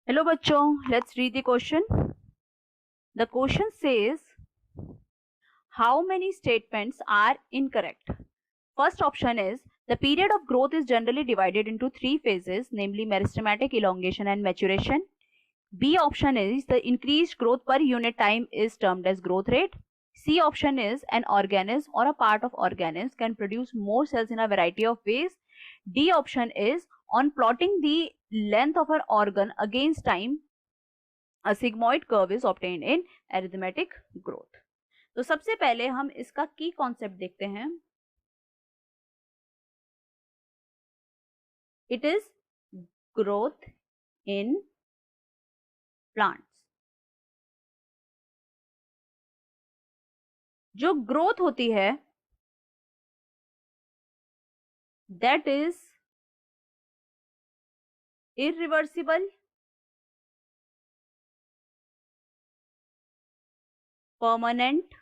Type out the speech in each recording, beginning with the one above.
Hello bachcho, let's read the question. The question says, how many statements are incorrect? First option is, the period of growth is generally divided into three phases, namely meristematic, elongation and maturation. B option is, the increased growth per unit time is termed as growth rate. C option is, an organism or a part of organism can produce more cells in a variety of ways. D option is, on plotting the length of an organ against time, a sigmoid curve is obtained in arithmetic growth. तो सबसे पहले हम इसका की concept देखते हैं. It is growth in plants. जो growth होती है that is irreversible, permanent,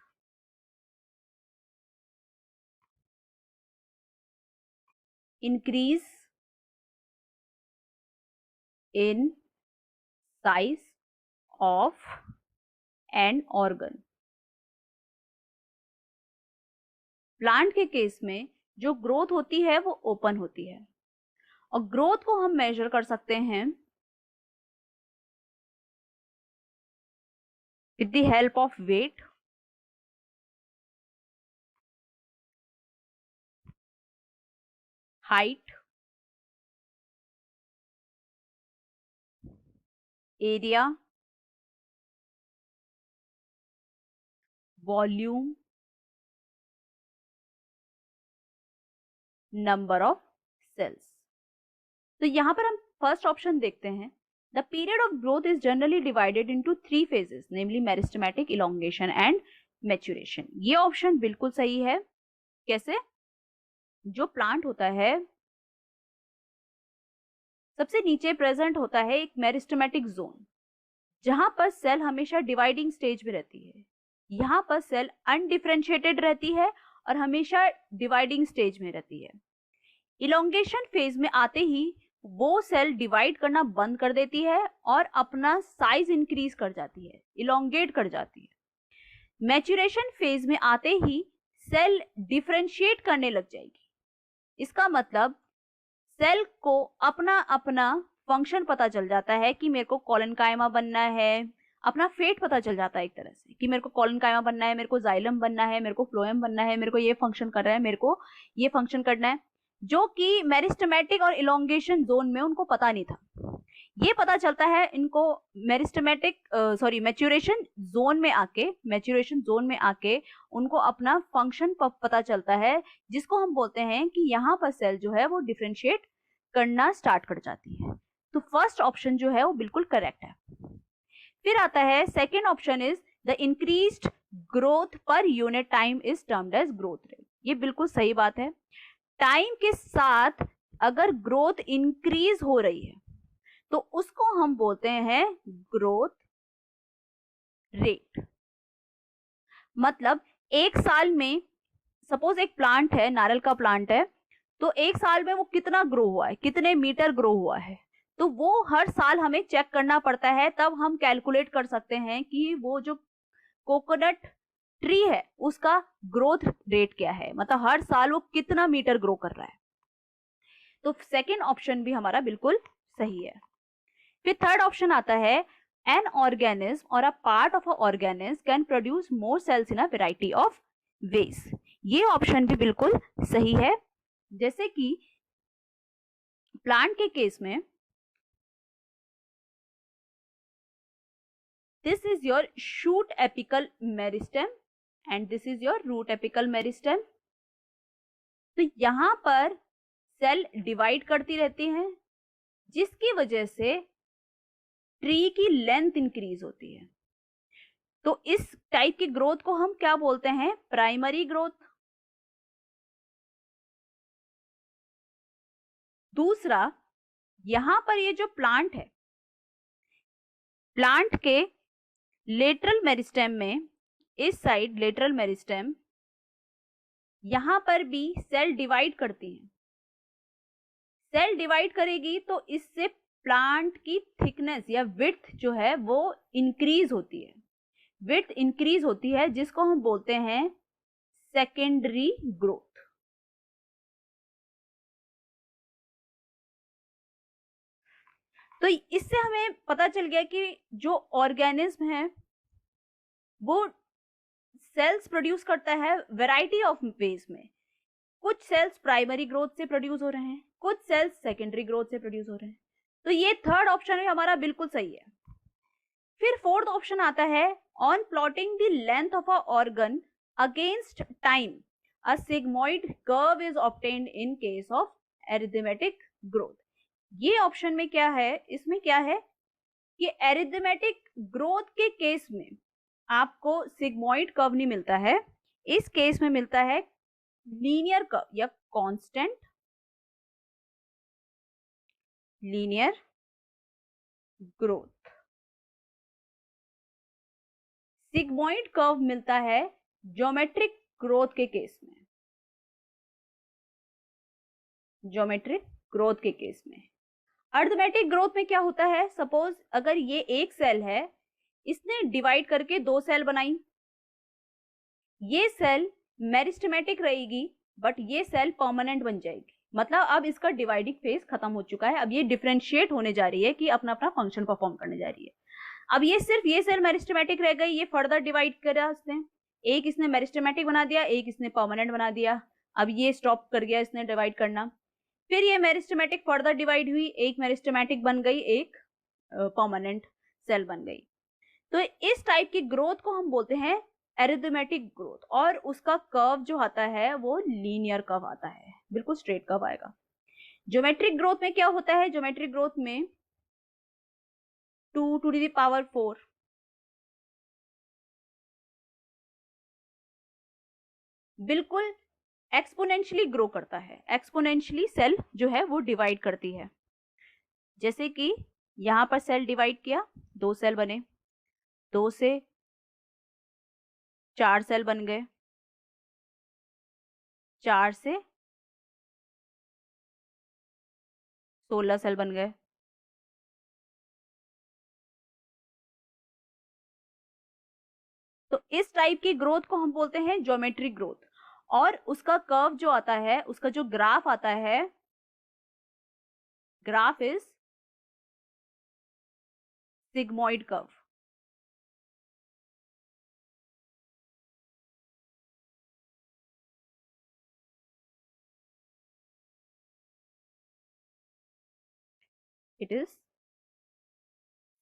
increase in size of an organ. Plant के केस में जो ग्रोथ होती है वो ओपन होती है और ग्रोथ को हम मेजर कर सकते हैं with the help of weight, height, area, volume, number of cells. तो यहां पर हम फर्स्ट ऑप्शन देखते हैं. The period of growth is generally divided into three phases, namely meristematic, elongation and maturation. ये ऑप्शन बिल्कुल सही है. कैसे? जो प्लांट होता है सबसे नीचे प्रेजेंट होता है एक मेरिस्टेमेटिक जोन, जहां पर सेल हमेशा डिवाइडिंग स्टेज में रहती है. यहां पर सेल अनडिफरेंशिएटेड रहती है और हमेशा डिवाइडिंग स्टेज में रहती है. इलोंगेशन फेज में आते ही वो सेल डिवाइड करना बंद कर देती है और अपना साइज इंक्रीज कर जाती है, इलोंगेट कर जाती है. मैच्योरेशन फेज में आते ही सेल डिफरेंशिएट करने लग जाएगी. इसका मतलब सेल को अपना अपना फंक्शन पता चल जाता है कि मेरे को कॉलनकाइमा बनना है, अपना फेट पता चल जाता है एक तरह से कि मेरे को कॉलनकाइमा बनना है, मेरे को जाइलम बनना है, मेरे को फ्लोएम बनना है, मेरे को ये फंक्शन कर रहा है, मेरे को ये फंक्शन करना है, जो कि मेरिस्टेमेटिक और इलोंगेशन जोन में उनको पता नहीं था. ये पता चलता है इनको मैच्योरेशन जोन में आके उनको अपना फंक्शन पता चलता है, जिसको हम बोलते हैं कि यहाँ पर सेल जो है वो डिफरेंशिएट करना स्टार्ट कर जाती है. तो फर्स्ट ऑप्शन जो है वो बिल्कुल करेक्ट है. फिर आता है second option is, the increased growth per unit time is termed as growth rate. ये बिल्कुल सही बात है. टाइम के साथ अगर ग्रोथ इंक्रीज हो रही है तो उसको हम बोलते हैं ग्रोथ रेट. मतलब एक साल में, सपोज एक प्लांट है, नारियल का प्लांट है, तो एक साल में वो कितना ग्रो हुआ है, कितने मीटर ग्रो हुआ है, तो वो हर साल हमें चेक करना पड़ता है. तब हम कैलकुलेट कर सकते हैं कि वो जो कोकोनट ट्री है उसका ग्रोथ रेट क्या है, मतलब हर साल वो कितना मीटर ग्रो कर रहा है. तो सेकेंड ऑप्शन भी हमारा बिल्कुल सही है. फिर थर्ड ऑप्शन आता है, एन ऑर्गेनिज्म और a part of a organism can produce more cells in a variety of ways. ये ऑप्शन भी बिल्कुल सही है. जैसे कि प्लांट के केस में, this is your shoot apical meristem and this is your root apical meristem. तो यहां पर सेल डिवाइड करती रहती हैं, जिसकी वजह से ट्री की लेंथ इंक्रीज होती है. तो इस टाइप की ग्रोथ को हम क्या बोलते हैं? Primary growth. दूसरा, यहां पर ये जो प्लांट है, प्लांट के लेटरल मेरिस्टेम में, इस साइड लेटरल मेरिस्टेम, यहां पर भी सेल डिवाइड करती है. सेल डिवाइड करेगी तो इससे प्लांट की थिकनेस या विड्थ जो है वो इंक्रीज होती है, विड्थ इंक्रीज होती है, जिसको हम बोलते हैं सेकेंडरी ग्रोथ। तो इससे हमें पता चल गया कि जो ऑर्गेनिज्म है वो सेल्स प्रोड्यूस करता है वैरायटी ऑफ वेज में। कुछ सेल्स प्राइमरी ग्रोथ से प्रोड्यूस हो रहे हैं, कुछ सेल्स सेकेंडरी ग्रोथ से प्रोड्यूस हो रहे हैं। तो ये थर्ड ऑप्शन हमारा बिल्कुल सही है। फिर फोर्थ ऑप्शन आता है, on plotting the length of a organ against time a sigmoid curve is obtained in case of arithmetic growth. ये ऑप्शन में क्या है, इसमें क्या है कि एरिथमेटिक ग्रोथ के केस में आपको सिग्मॉइड कर्व नहीं मिलता है, इस केस में मिलता है लीनियर कर्व या constant linear growth. Sigmoid curve मिलता है ज्योमेट्रिक ग्रोथ के केस में, ज्योमेट्रिक ग्रोथ के केस में। अरिथमेटिक ग्रोथ में क्या होता है, सपोज अगर ये एक सेल है, इसने डिवाइड करके दो सेल बनाई, ये सेल मेरिस्टेमेटिक रहेगी बट ये सेल परमानेंट बन जाएगी। मतलब अब इसका डिवाइडिंग फेज खत्म हो चुका है, अब ये डिफरेंशिएट होने जा रही है कि अपना अपना फंक्शन परफॉर्म करने जा रही है। अब ये सिर्फ ये सेल मेरिस्टेमेटिक रह गई, ये फर्दर डिवाइड करा इसने, एक इसने मेरिस्टेमेटिक बना दिया, एक इसने परमानेंट बना दिया। अब ये स्टॉप कर गया इसने डिवाइड करना, फिर ये मेरिस्टेमेटिक फर्दर डिवाइड हुई, एक मेरिस्टेमेटिक बन गई, एक परमानेंट सेल बन गई। तो इस टाइप की ग्रोथ को हम बोलते हैं एरिथमेटिक ग्रोथ, और उसका कर्व जो आता है वो लीनियर कर्व आता है, बिल्कुल स्ट्रेट कर्व आएगा। ज्योमेट्रिक ग्रोथ में क्या होता है, ज्योमेट्रिक ग्रोथ में 2 to the power 4 बिल्कुल एक्सपोनेंशियली ग्रो करता है, एक्सपोनेंशियली सेल जो है वो डिवाइड करती है। जैसे कि यहां पर सेल डिवाइड किया, दो सेल बने, 2 से 4 सेल बन गए, 4 से 16 सेल बन गए। तो इस टाइप की ग्रोथ को हम बोलते हैं ज्योमेट्रिक ग्रोथ, और उसका कर्व जो आता है, उसका जो ग्राफ आता है, graph is sigmoid curve. It is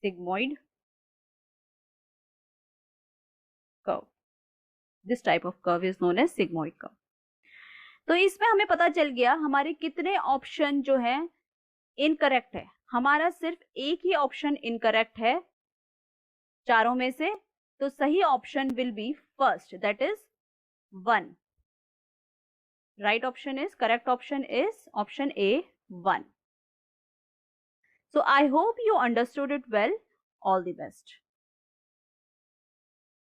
sigmoid curve. This type of curve is known as sigmoid curve. तो इसमें हमें पता चल गया हमारे कितने ऑप्शन जो है इनकरेक्ट है। हमारा सिर्फ एक ही ऑप्शन इनकरेक्ट है चारों में से, तो सही option will be first, that is 1. Right option is, correct option is option A, 1. So I hope you understood it well. All the best.